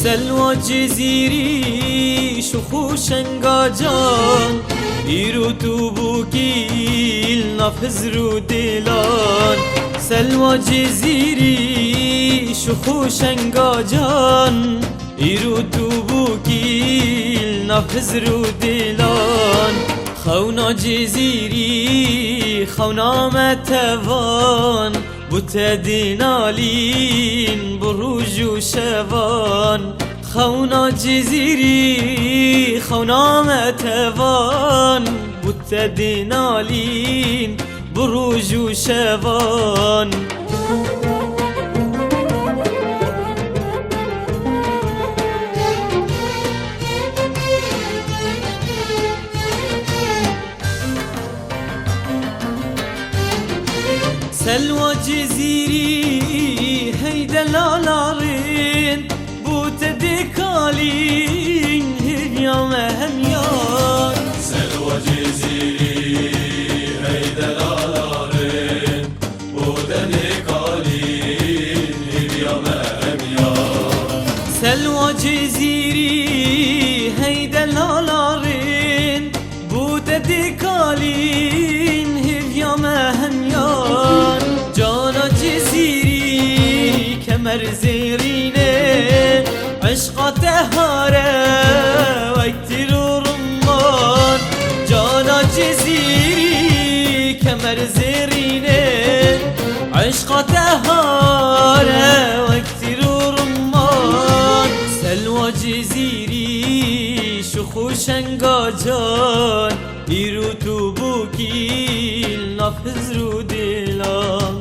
سلوى جزيري شخوش انقاجان إيرو توبوكيل نفزرو ديلان سلوى جزيري شخوش انقاجان إيرو توبوكيل نفزرو ديلان خونا جزيري خونا متوان بتدينالين بروج وشوان خونا جزيري خونا متوان بتدينالين بروج وشوان سلوى جزيري هيدا لالارين بوت ديكالين هيا مهميان سلوى جزيري هيدا لالارين بوت ديكالين هيا مهميان سلوى جزيري هيدا لالارين بوت ديكالين هيا مهميان جانا جزيري كمر زيرينه عشق تهاره وكتر رمان جانا جزيري كمر زيرينه عشق تهاره وكتر رمان سلوى جزيري شخوش انقاجان إيرو توبوكيل نفزرو ديلان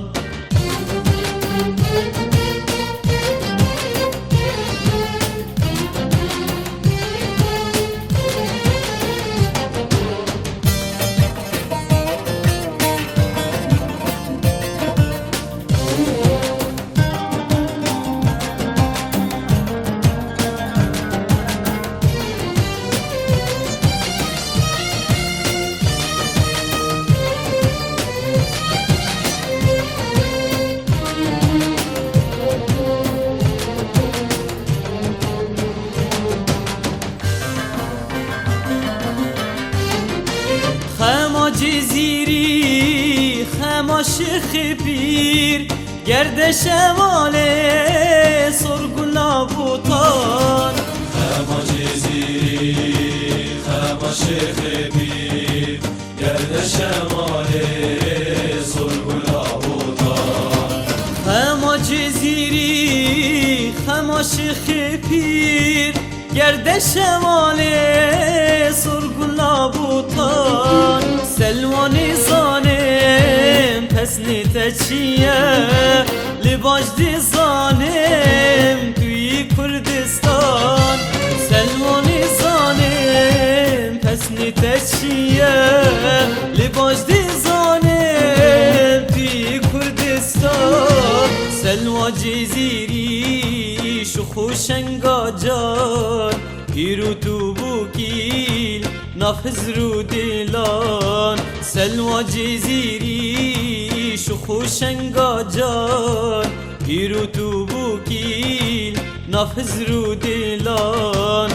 خما جزيري خما شيخ بير گرد شماله سرگلا بوطان خما جزيري خما شيخ بير گرد شماله سرگلا بوطان خما جزيري خما شيخ بير گرد شماله سرگلا بوطان سلوى نزانم پس نتچیه لباش دیزانم توی کردستان سلوى نزانم پس نتچیه لباش دیزانم توی کردستان سلوى جزيري شخوش انقاجان إيرو توبوكيل نفزرو ديلان سلوى جزيري شخوش انقاجان إيرو توبوكيل نفزرو ديلان